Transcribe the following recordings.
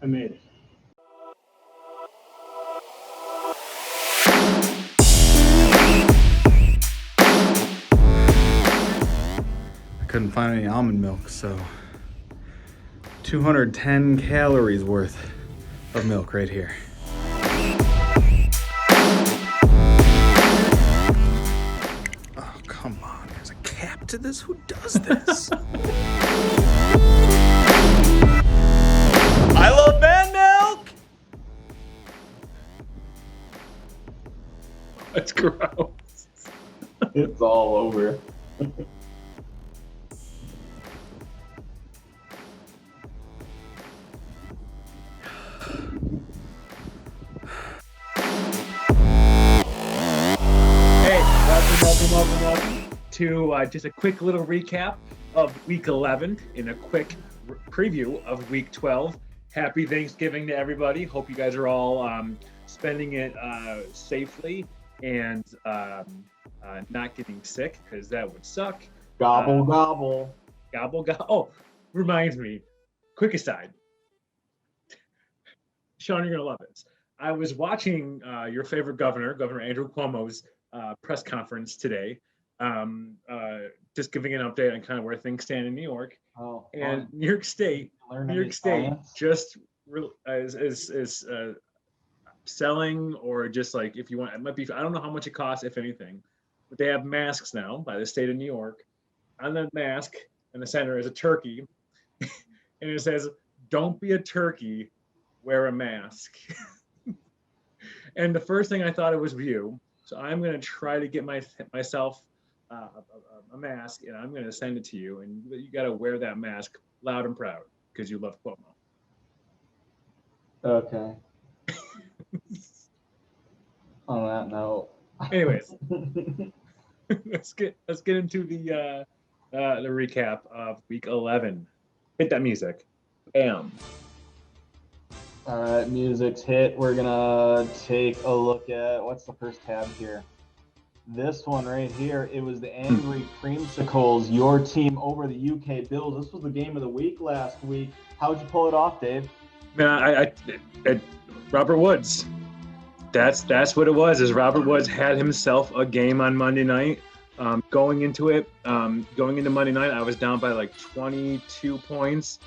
I made it. I couldn't find any almond milk, so 210 calories worth of milk right here. Oh, come on. There's a cap to this? Who does this? I love man milk! That's gross. It's all over. Welcome to just a quick little recap of Week 11 and a quick preview of Week 12. Happy Thanksgiving to everybody. Hope you guys are all spending it safely and not getting sick, because that would suck. Gobble, gobble. Gobble, gobble. Oh, reminds me, quick aside. Sean, you're going to love this. I was watching your favorite governor, Governor Andrew Cuomo's press conference today, just giving an update on kind of where things stand in New York. And New York State just is selling, or just like, if you want, it might be, I don't know how much it costs, if anything, but they have masks now by the state of New York. On the mask in the center is a turkey, and it says, "Don't be a turkey, wear a mask." And the first thing I thought it was you. So I'm going to try to get myself a mask, and I'm going to send it to you. And you got to wear that mask loud and proud, because you love Cuomo. Okay. On that note. Anyways, let's get into the recap of Week 11. Hit that music. Bam. All right, music's hit. We're gonna take a look at, what's the first tab here? This one right here. It was the Angry Creamsicles, your team over the UK Bills. This was the game of the week last week. How'd you pull it off, Dave? Man, I Robert Woods. That's what it was. Is Robert Woods had himself a game on Monday night. Going into Monday night, I was down by like 22 points.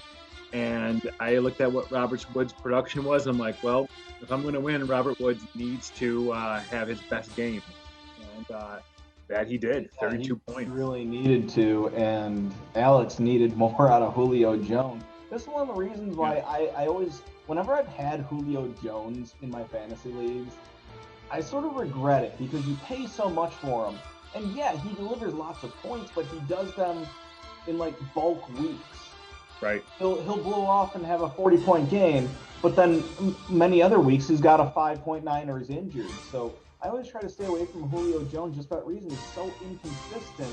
And I looked at what Robert Woods' production was. I'm like, well, if I'm going to win, Robert Woods needs to have his best game. And that he did, 32 points. He really needed to, and Alex needed more out of Julio Jones. This is one of the reasons why I always, whenever I've had Julio Jones in my fantasy leagues, I sort of regret it, because you pay so much for him. And yeah, he delivers lots of points, but he does them in like bulk weeks. Right. He'll blow off and have a 40-point game, but then many other weeks he's got a 5.9 or is injured. So I always try to stay away from Julio Jones just for that reason. He's so inconsistent.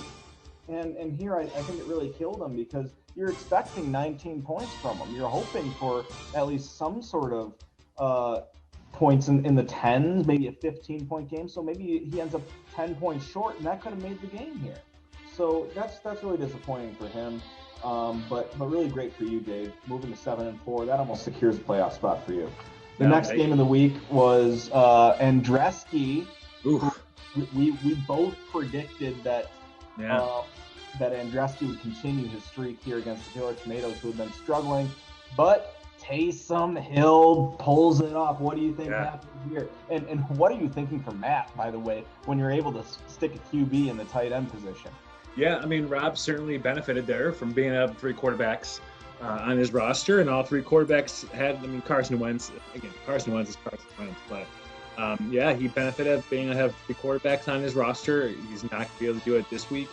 And here I think it really killed him, because you're expecting 19 points from him. You're hoping for at least some sort of points in the 10s, maybe a 15-point game. So maybe he ends up 10 points short, and that could have made the game here. So that's really disappointing for him. But really great for you, Dave. Moving to 7-4, that almost secures a playoff spot for you. The next game of the week was Andreski. We both predicted that that Andreski would continue his streak here against the Taylor Tomatoes, who have been struggling. But Taysom Hill pulls it off. What do you think happened here? And what are you thinking for Matt, by the way, when you're able to stick a QB in the tight end position? Yeah, I mean, Rob certainly benefited there from being up 3 quarterbacks on his roster, and all 3 quarterbacks had, I mean, Carson Wentz is Carson Wentz, but he benefited of being to have 3 quarterbacks on his roster. He's not going to be able to do it this week,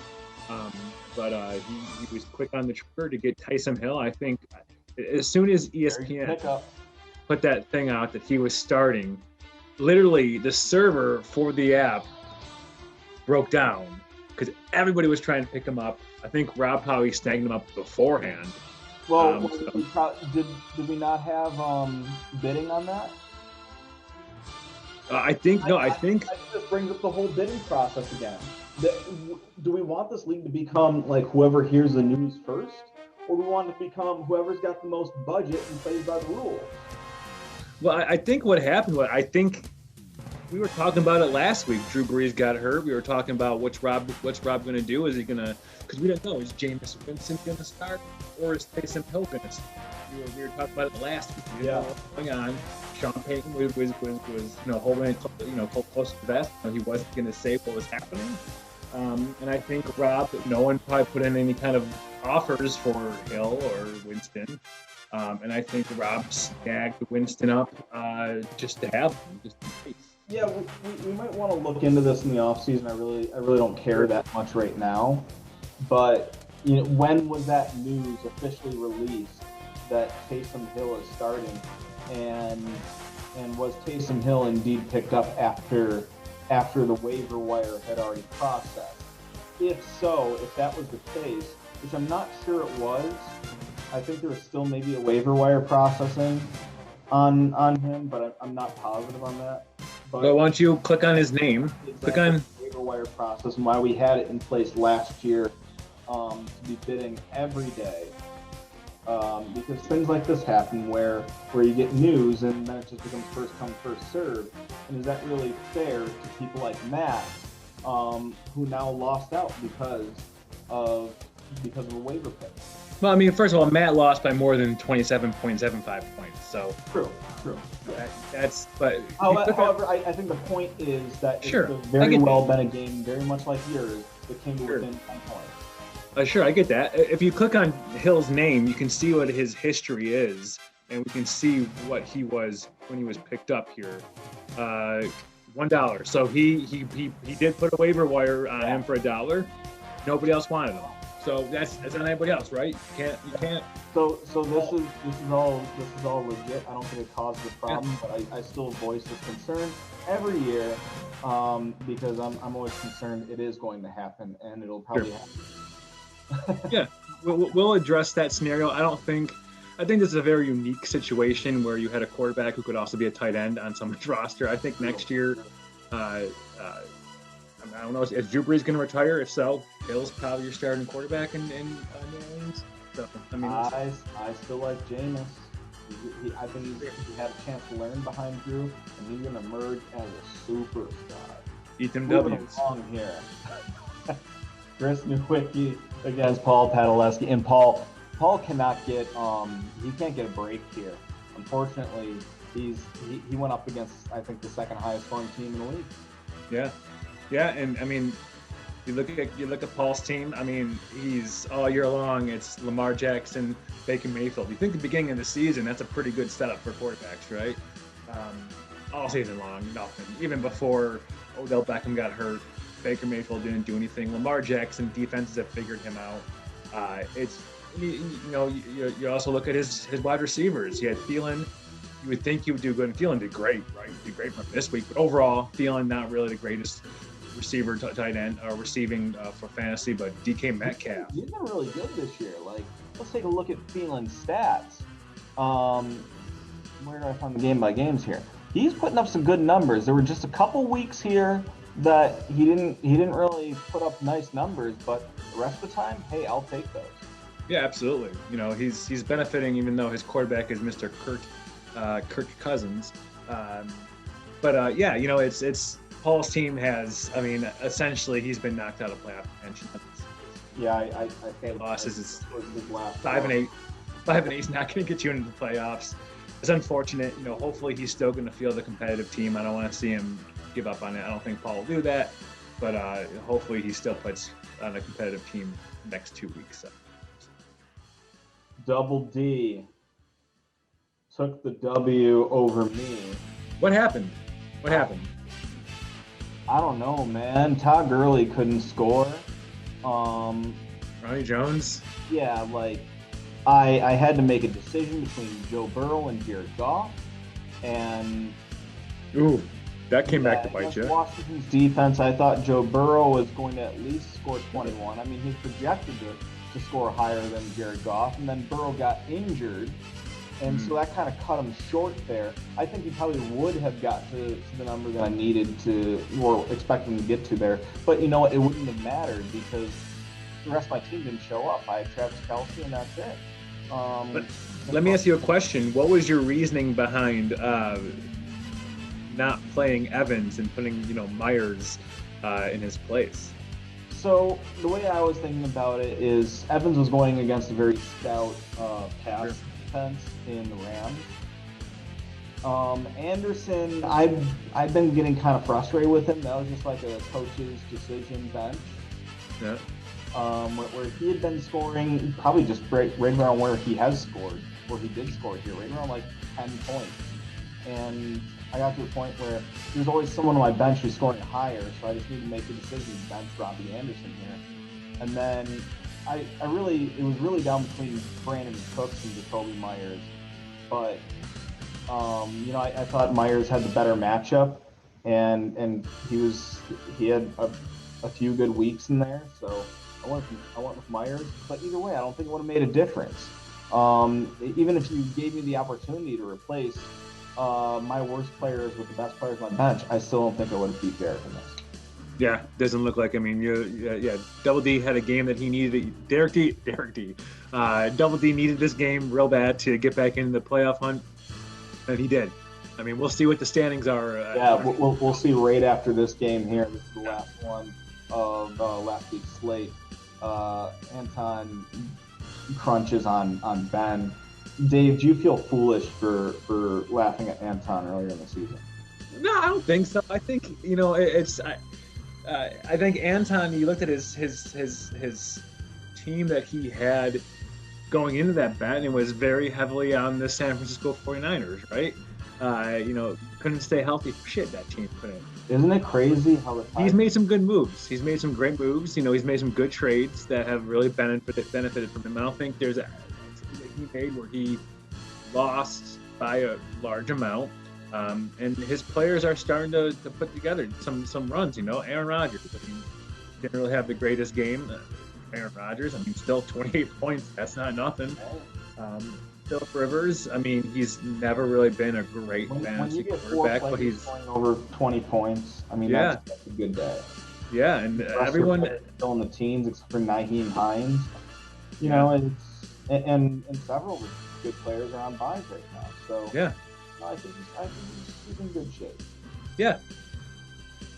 but he was quick on the trigger to get Taysom Hill. I think as soon as ESPN put that thing out that he was starting, literally the server for the app broke down, because everybody was trying to pick him up. I think Rob probably snagged him up beforehand. Well, did we not have bidding on that? I think this brings up the whole bidding process again. Do we want this league to become like whoever hears the news first, or do we want it to become whoever's got the most budget and plays by the rules? Well, I think what happened was, I think we were talking about it last week. Drew Brees got hurt. We were talking about what's Rob going to do? Is he going to? Because we don't know. Is Jameis Winston going to start, or is Taysom Hill going to start? We were talking about it last week. We didn't know what was going on. Sean Payton was holding it close to the vest. He wasn't going to say what was happening. And I think Rob, no one probably put in any kind of offers for Hill or Winston. And I think Rob snagged Winston up just to have him, just in case. Yeah, we might want to look into this in the offseason. I really don't care that much right now. But when was that news officially released that Taysom Hill is starting, and was Taysom Hill indeed picked up after the waiver wire had already processed? If so, if that was the case, which I'm not sure it was, I think there was still maybe a waiver wire processing on him, but I'm not positive on that. But why don't you click on his name? Exactly, click on waiver wire process, and why we had it in place last year to be bidding every day. Because things like this happen where you get news and then it just becomes first come, first serve. And is that really fair to people like Matt, who now lost out because of a waiver pick? Well, I mean, first of all, Matt lost by more than 27.75 points. So True. However, I think the point is that it could have very well been a game very much like yours that came to within 10 points. Sure, I get that. If you click on Hill's name, you can see what his history is, and we can see what he was when he was picked up here. $1. So he did put a waiver wire on him for $1. Nobody else wanted him. So that's on anybody else, right? You can't. So this is all legit. I don't think it caused a problem, but I still voice this concern every year because I'm always concerned it is going to happen, and it'll probably happen. Yeah, we'll address that scenario. I think this is a very unique situation where you had a quarterback who could also be a tight end on someone's roster. I think next year, I don't know, is Drew Brees going to retire? If so, Hill's probably your starting quarterback in New Orleans. So, I still like Jameis. I think he had a chance to learn behind Drew, and he's going to emerge as a superstar. Eat them W's. Along here. Chris Nowicki against Paul Padaleski, and Paul cannot get he can't get a break here. Unfortunately, he went up against, I think, the second highest scoring team in the league. Yeah, and I mean, you look at Paul's team. I mean, he's all year long. It's Lamar Jackson, Baker Mayfield. You think the beginning of the season, that's a pretty good setup for quarterbacks, right? All season long, nothing. Even before Odell Beckham got hurt, Baker Mayfield didn't do anything. Lamar Jackson, defenses have figured him out. You also look at his wide receivers. He had Thielen. You would think he would do good, and Thielen did great, right? He did great from this week, but overall, Thielen not really the greatest receiver, tight end, receiving for fantasy, but DK Metcalf. He's been really good this year. Like, let's take a look at Thielen's stats. Where do I find the game by games here? He's putting up some good numbers. There were just a couple weeks here that he didn't really put up nice numbers, but the rest of the time, hey, I'll take those. Yeah, absolutely. He's benefiting, even though his quarterback is Mr. Kirk Cousins. It's Paul's team has. I mean, essentially, he's been knocked out of playoff contention. Yeah, I think losses is 5-8. 5-8 is not going to get you into the playoffs. It's unfortunate. Hopefully he's still going to field a competitive team. I don't want to see him give up on it. I don't think Paul will do that, but hopefully he still plays on a competitive team next 2 weeks. So. Double D took the W over me. What happened? I don't know, man. Todd Gurley couldn't score. Ronnie Jones? Yeah, I had to make a decision between Joe Burrow and Jared Goff. And ooh, that came back to bite you. Washington's defense, I thought Joe Burrow was going to at least score 21. I mean, he's projected to score higher than Jared Goff. And then Burrow got injured. And so that kind of cut him short there. I think he probably would have got to the number that I needed to, or expected him to get to there. But you know what? It wouldn't have mattered because the rest of my team didn't show up. I had Travis Kelce, and that's it. Let me ask you a question. What was your reasoning behind not playing Evans and putting, Myers in his place? So the way I was thinking about it is Evans was going against a very stout pass defense in the Rams. Anderson, I've been getting kind of frustrated with him. That was just like a coach's decision bench. Yeah. Where he had been scoring probably just right around where he has scored, where he did score here, right around like 10 points. And I got to the point where there's always someone on my bench who's scoring higher, so I just need to make a decision to bench Robbie Anderson here. And then it was really down between Brandon Cooks and Jacoby Myers. But, I thought Myers had the better matchup, and he had a few good weeks in there, so I went with Myers. But either way, I don't think it would have made a difference. Even if you gave me the opportunity to replace my worst players with the best players on my bench, I still don't think I would have beat Derek in this. Yeah, doesn't look like. I mean, Double D had a game that he needed. Derek D. Double D needed this game real bad to get back into the playoff hunt, and he did. I mean, we'll see what the standings are. We'll see right after this game here. This is the last one of last week's slate. Anton crunches on Ben. Dave, do you feel foolish for laughing at Anton earlier in the season? No, I don't think so. I think I think Anton. You looked at his team that he had going into that bet, and it was very heavily on the San Francisco 49ers, right? Couldn't stay healthy for shit. That team couldn't. Isn't it crazy how he's made some good moves? He's made some great moves. He's made some good trades that have really benefited from him. I don't think there's a that he made where he lost by a large amount. And his players are starting to put together some runs. Aaron Rodgers. I mean, didn't really have the greatest game. Aaron Rodgers. I mean, still 28 points. That's not nothing. Philip Rivers. I mean, he's never really been a great fantasy quarterback, but he's scoring over 20 points. I mean, that's a good day. Yeah, and everyone still in the teens except for Nyheim Hines. And several good players are on buys right now. So yeah. I think he's in good shape. Yeah.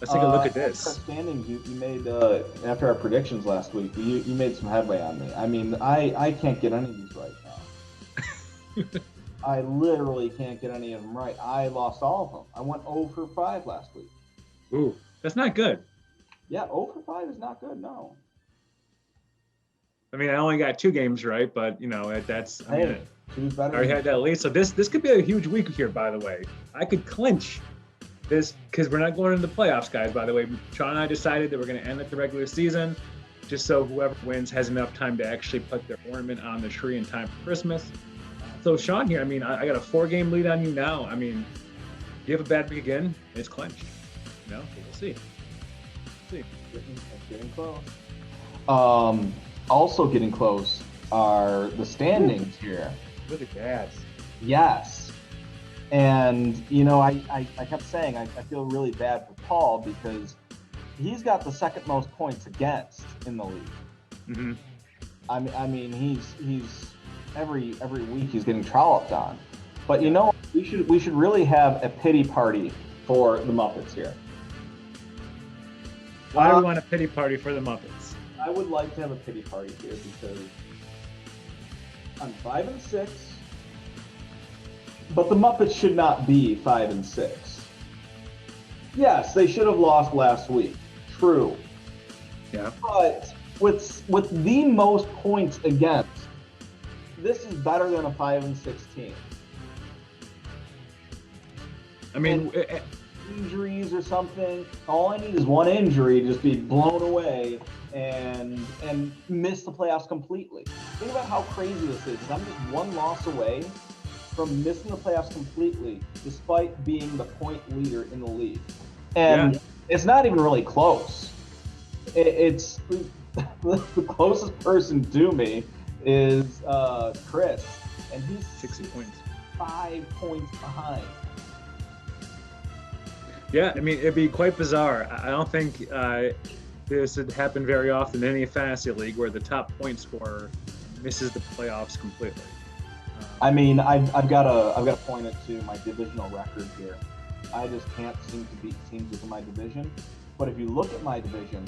Let's take a look at this. Our standings you made after our predictions last week. You made some headway on me. I mean, I can't get any of these right now. I literally can't get any of them right. I lost all of them. I went 0 for 5 last week. Ooh, that's not good. Yeah, 0 for 5 is not good. No. I mean, I only got 2 games right, but that's. I mean, two's better. I already had that lead, so this could be a huge week here. By the way, I could clinch this because we're not going into the playoffs, guys. By the way, Sean and I decided that we're going to end at the regular season, just so whoever wins has enough time to actually put their ornament on the tree in time for Christmas. So Sean here, I mean, I got a 4-game lead on you now. I mean, you have a bad week again, it's clinched. So we'll see. Getting close. Also getting close are the standings here. Look at that. Yes. And, I kept saying I feel really bad for Paul because he's got the second most points against in the league. Mm-hmm. I mean, he's every week he's getting trolloped on. But we should really have a pity party for the Muppets here. Why do we want a pity party for the Muppets? I would like to have a pity party here because I'm 5-6, but the Muppets should not be 5-6. Yes, they should have lost last week. True. Yeah. But with the most points against, this is better than a 5-6 team. I mean, injuries or something. All I need is one injury to just be blown away and miss the playoffs completely. Think about how crazy this is. I'm just one loss away from missing the playoffs completely, despite being the point leader in the league. And it's not even really close. It's the closest person to me is Chris, and he's 60 points. 5 points behind. Yeah, I mean, it'd be quite bizarre. I don't think this would happen very often in any fantasy league where the top point scorer misses the playoffs completely. I mean, I've got to point it to my divisional record here. I just can't seem to beat teams within my division. But if you look at my division,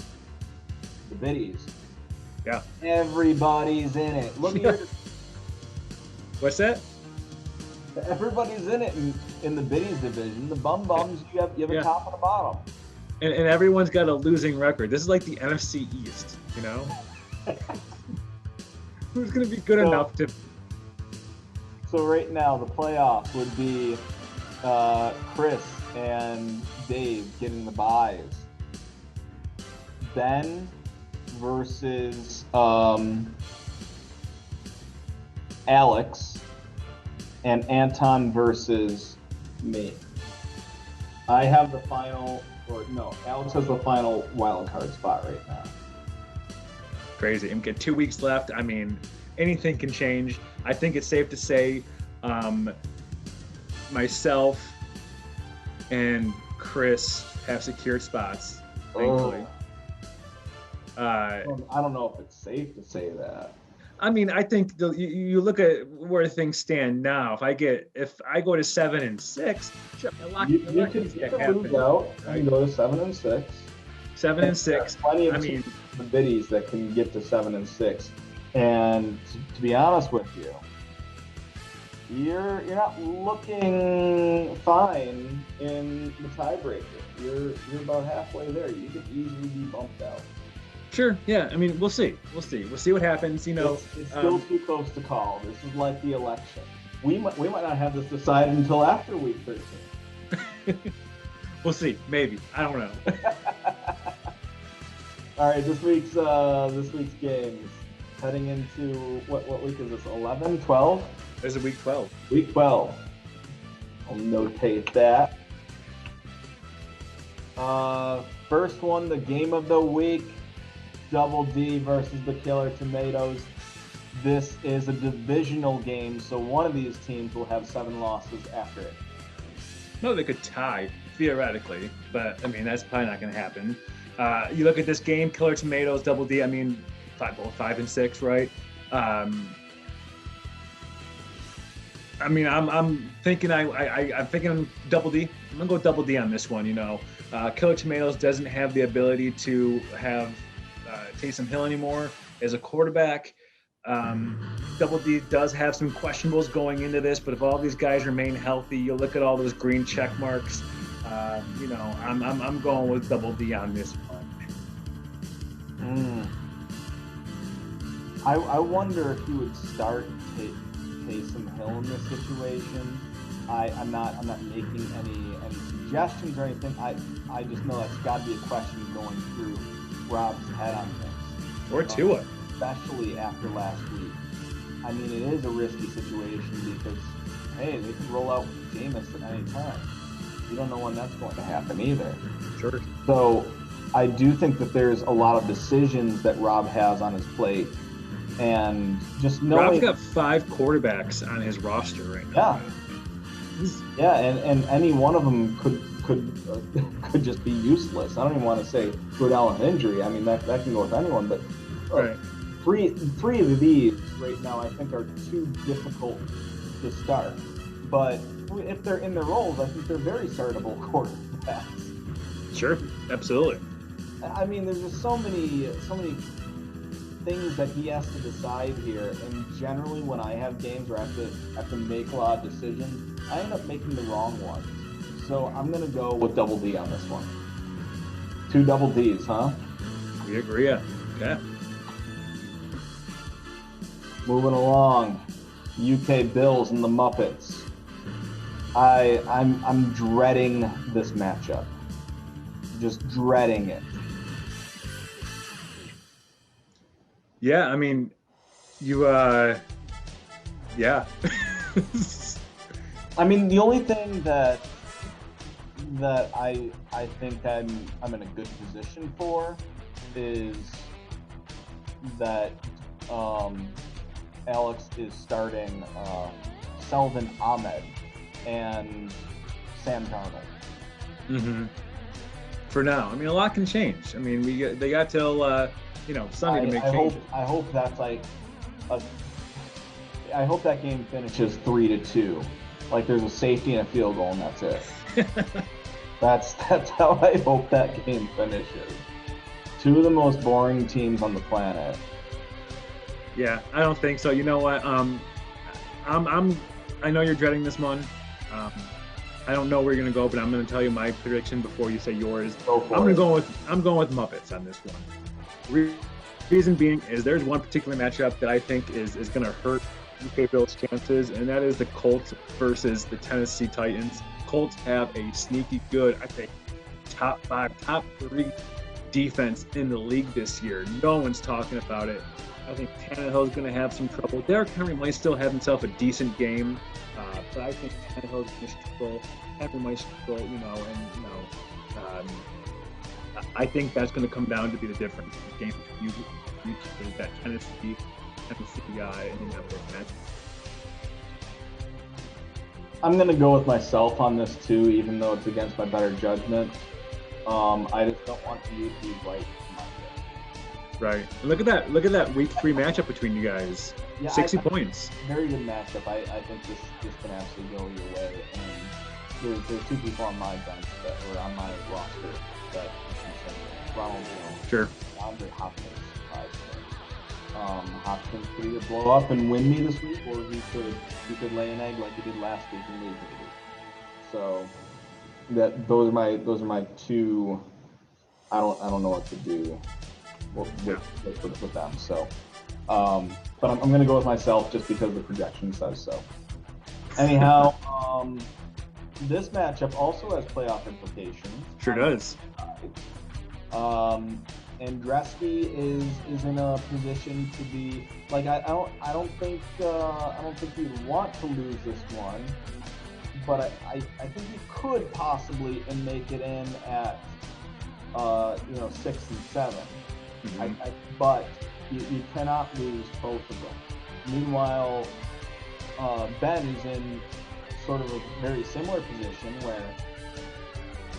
the Biddies, yeah, everybody's in it. Look at your. What's that? Everybody's in it in the Biddies division. The bums, you have a top and a bottom. And everyone's got a losing record. This is like the NFC East, you know? Who's going to be good enough to... So right now, the playoffs would be Chris and Dave getting the buys. Ben versus Alex, and Anton versus me. I have the final, Alex has the final wild card spot right now. Crazy. And get 2 weeks left. I mean, anything can change. I think it's safe to say myself and Chris have secured spots, thankfully. I don't know if it's safe to say that. I mean, I think you look at where things stand now. If I go to 7-6, sure, you could lose out and go to 7-6. 7-6. Plenty of teams, the Biddies, that can get to 7-6. And to be honest with you, you're not looking fine in the tiebreaker. You're about halfway there. You could easily be bumped out. Sure. Yeah. I mean, we'll see. We'll see what happens. You know, it's still too close to call. This is like the election. We might not have this decided until after week 13. We'll see. Maybe. I don't know. All right. This week's games heading into what week is this? 11, 12? There's a week 12. Week 12. I'll notate that. First one, the game of the week. Double D versus the Killer Tomatoes. This is a divisional game, so one of these teams will have 7 losses after it. No, they could tie, theoretically, but I mean, that's probably not going to happen. You look at this game, Killer Tomatoes, Double D, I mean, both 5-6, right? I mean, I'm thinking I'm thinking Double D. I'm going to go Double D on this one, you know. Killer Tomatoes doesn't have the ability to have Taysom Hill anymore as a quarterback. Double D does have some questionables going into this, but if all these guys remain healthy, you'll look at all those green check marks. You know, I'm going with Double D on this one. I wonder if he would start Taysom Hill in this situation. I'm not making any suggestions or anything. I just know that's got to be a question going through Rob's head on this. Or Tua. Especially after last week. I mean, it is a risky situation because, hey, they could roll out Jameis at any time. You don't know when that's going to happen either. Sure. So I do think that there's a lot of decisions that Rob has on his plate. And just knowing... Rob's got 5 quarterbacks on his roster right now. Yeah, and any one of them could just be useless. I don't even want to say go down with injury. I mean, that can go with anyone, but right. Three of these right now I think are too difficult to start. But if they're in their roles, I think they're very startable quarterbacks. Sure, absolutely. I mean, there's just so many things that he has to decide here, and generally when I have games where I have to make a lot of decisions, I end up making the wrong one. So I'm gonna go with Double D on this one. 2 Double Ds, huh? We agree. Yeah. Moving along, UK Bills and the Muppets. I'm dreading this matchup. Just dreading it. Yeah, I mean, yeah. I mean, the only thing that I think I'm in a good position for is that Alex is starting Selvin Ahmed and Sam Darnold. Mm-hmm. For now, I mean, a lot can change. I mean, they got till Sunday to make changes. I hope that's like I hope that game finishes 3-2. Like there's a safety and a field goal, and that's it. That's how I hope that game finishes. Two of the most boring teams on the planet. Yeah, I don't think so. You know what? I know you're dreading this one. I don't know where you're gonna go, but I'm gonna tell you my prediction before you say yours. I'm going with Muppets on this one. Reason being is there's one particular matchup that I think is gonna hurt UK Bills' chances, and that is the Colts versus the Tennessee Titans. Colts have a sneaky good, I think, top 5, top 3 defense in the league this year. No one's talking about it. I think Tannehill's going to have some trouble. Derrick Henry might still have himself a decent game, but I think Tannehill's going to struggle. Henry might struggle, I think that's going to come down to be the difference in the game between you two, that Tennessee guy and the network match. I'm going to go with myself on this too, even though it's against my better judgment. I just don't want you to be right. Right. Look at that week 3 matchup between you guys. Yeah, 60 points. Very good matchup. I think this can absolutely go your way. And there's 2 people on my bench that were on my roster that Ronald Jones. Sure. Andre Hopkins surprised me. Hopkins could either blow up and win me this week, or he could lay an egg like he did last week and lose me. So those are my 2. I don't know what to do with them. So, but I'm going to go with myself just because the projection says so. Anyhow, this matchup also has playoff implications. Sure does. Andreski is in a position to be like I don't think he'd want to lose this one, but I think he could possibly and make it in at 6 and 7. Mm-hmm. But you cannot lose both of them. Meanwhile, Ben is in sort of a very similar position where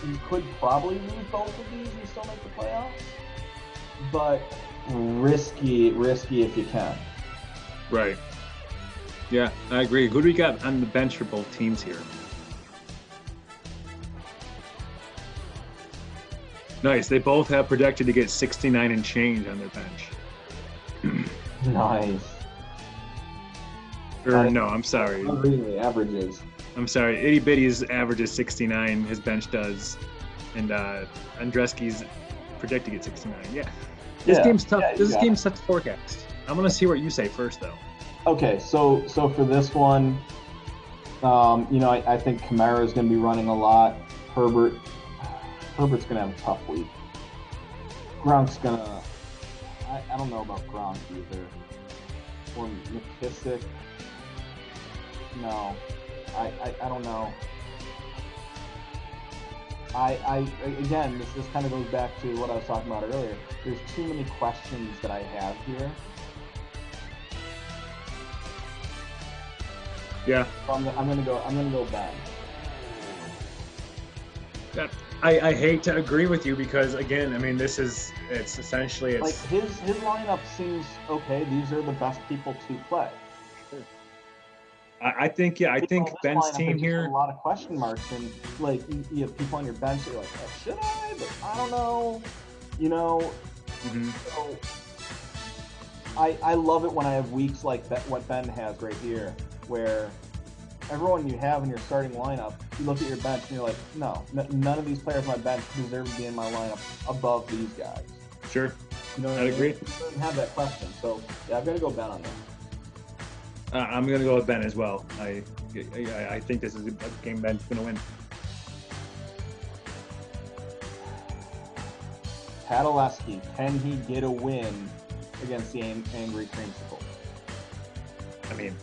you could probably lose both of these and still make the playoffs, but risky if you can. Right. Yeah, I agree. Who do we got on the bench for both teams here? Nice. They both have projected to get 69 and change on their bench. Nice. No, I'm sorry. Really, averages. I'm sorry. Itty Bitty's average is 69. His bench does, and Andreski's projected to get 69. Yeah. This game's tough. This game's tough to forecast. I'm gonna see what you say first, though. Okay, so for this one, I think Kamara's gonna be running a lot. Herbert's gonna have a tough week. Gronk's gonna. I don't know about Gronk either. Or McKissick. No, I don't know. Again, this kind of goes back to what I was talking about earlier. There's too many questions that I have here. Yeah. So I'm gonna go Ben. Yeah. I hate to agree with you because again, I mean, it's essentially like his lineup seems okay. These are the best people to play. I think Ben's team here. A lot of question marks, and like you have people on your bench. You're like, oh, should I? But I don't know. Mm-hmm. So I love it when I have weeks like that. What Ben has right here, where everyone you have in your starting lineup, you look at your bench and you're like, no, none of these players on my bench deserve to be in my lineup above these guys. Sure. I'd agree. You don't have that question, so yeah, I'm gonna go Ben on that. I'm going to go with Ben as well. I think this is a game Ben's going to win. Padaleski, can he get a win against the Angry Creamsicle? I mean,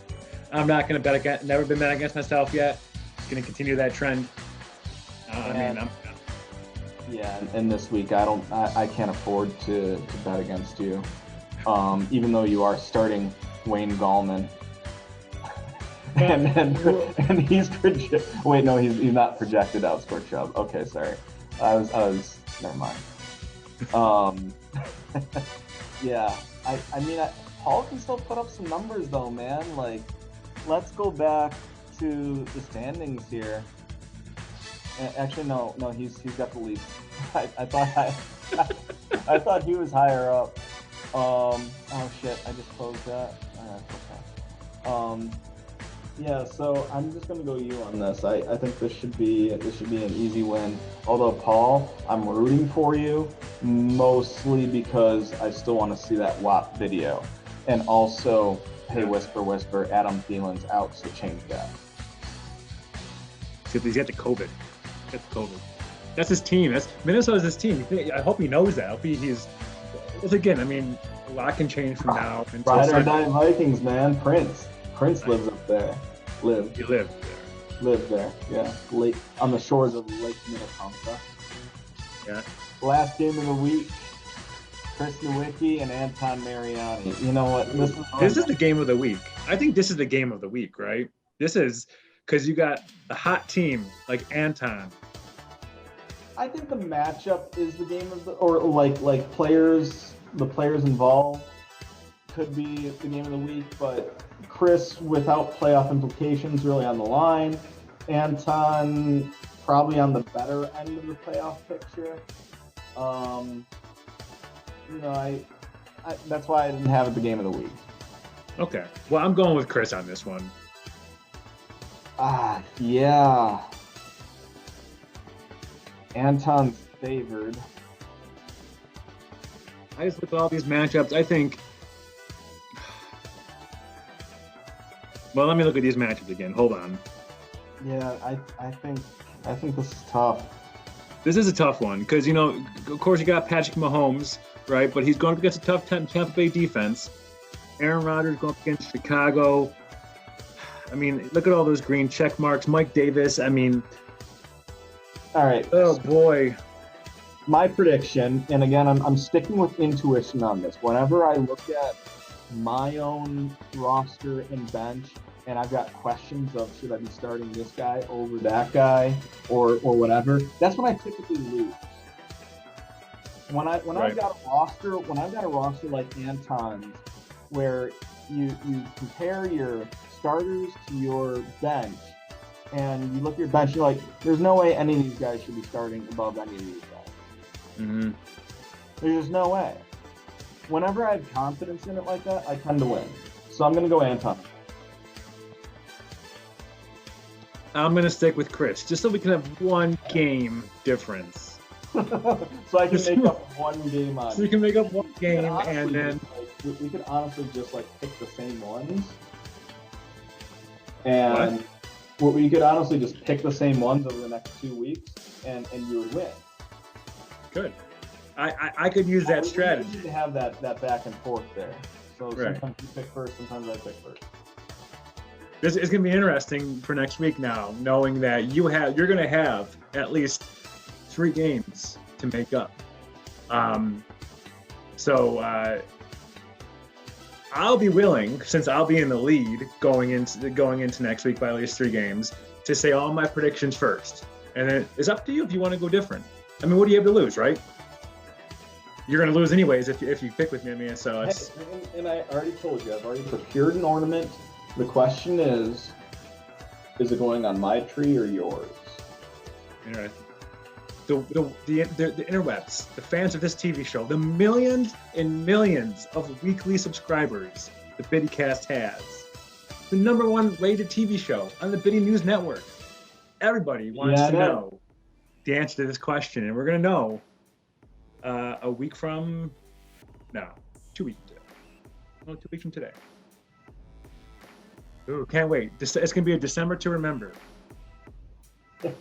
I'm not going to bet against. Never been bet against myself yet. Just going to continue that trend. And this week I can't afford to bet against you, even though you are starting Wayne Gallman. and he's wait, no, he's not projected to outscore Chubb. Okay, sorry. I was never mind. Yeah, I mean, Paul can still put up some numbers though, man. Like, let's go back to the standings here. Actually, no, he's got the lead. I thought he was higher up. Oh shit, I just closed that. Okay. Yeah, so I'm just gonna go you on this. I think this should be an easy win. Although Paul, I'm rooting for you mostly because I still want to see that WAP video, and also, hey, whisper, Adam Thielen's out, so change that. He's got the COVID. That's his team. Minnesota's his team. I hope he knows that. I hope he's. Again, I mean, a lot can change from now until Ride or die Vikings, man. Prince lives up there. He lived there. Lived there, yeah. Lake on the shores of Lake Minnetonka. Yeah. Last game of the week, Chris Nowicki and Anton Mariani. You know what? This is the game of the week. I think this is the game of the week, right? This is because you got a hot team like Anton. I think the matchup is the game of the, or like players, the players involved could be the game of the week, but Chris without playoff implications really on the line. Anton probably on the better end of the playoff picture. I that's why I didn't have it the game of the week. Okay. Well, I'm going with Chris on this one. Yeah. Anton's favored. I just look at all these matchups. I think. Well, let me look at these matchups again. Hold on. Yeah, I think this is tough. This is a tough one because, of course, you got Patrick Mahomes, right? But he's going up against a tough Tampa Bay defense. Aaron Rodgers going up against Chicago. I mean, look at all those green check marks. Mike Davis. I mean. All right. Oh boy. My prediction, and again, I'm sticking with intuition on this. Whenever I look at my own roster and bench, and I've got questions of should I be starting this guy over that guy or whatever, that's when I typically lose. When I've got a roster like Anton's, where you compare your starters to your bench, and you look at your bench, you're like, there's no way any of these guys should be starting above any of these guys. Mm-hmm. There's just no way. Whenever I have confidence in it like that, I tend to win. So I'm going to go Anton. I'm going to stick with Chris, just so we can have one game difference. So I can make up one game on. So you can make up one game, and then we could honestly just pick the same ones. And we could honestly just pick the same ones over the next 2 weeks, and you would win. Good. I could use that strategy. We need to have that back and forth there. So right. Sometimes you pick first, sometimes I pick first. This is going to be interesting for next week now, knowing that you're going to have at least 3 games to make up. So I'll be willing, since I'll be in the lead going into next week by at least 3 games, to say all my predictions first, and then it's up to you if you want to go different. I mean, what do you have to lose, right? You're going to lose anyways if you pick with me. I mean, so it's. And I already told you, I've already procured an ornament. The question is it going on my tree or yours? Interesting. The interwebs, the fans of this TV show, the millions and millions of weekly subscribers the Biddiecast has, the #1 rated TV show on the Biddy News Network. Everybody wants to know the answer to this question, and we're going to know a week from now, 2 weeks from today. No, 2 weeks from today. Ooh, can't wait. It's going to be a December to remember. All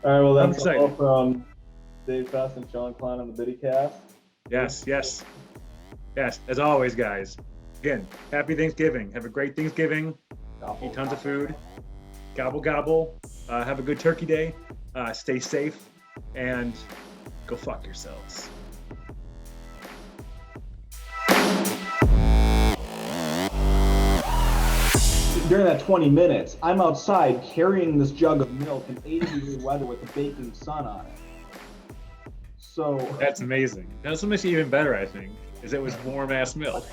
right, well, that's excited. all from Dave Fest and Sean Klein on the Biddiecast. Yes. As always, guys. Again, happy Thanksgiving. Have a great Thanksgiving. Eat tons of food. Gobble, gobble. Have a good turkey day. Stay safe. And go fuck yourselves. during that 20 minutes, I'm outside carrying this jug of milk in 80-degree weather with the baking sun on it. So That's amazing. That's what makes it even better, I think, is it was warm ass milk.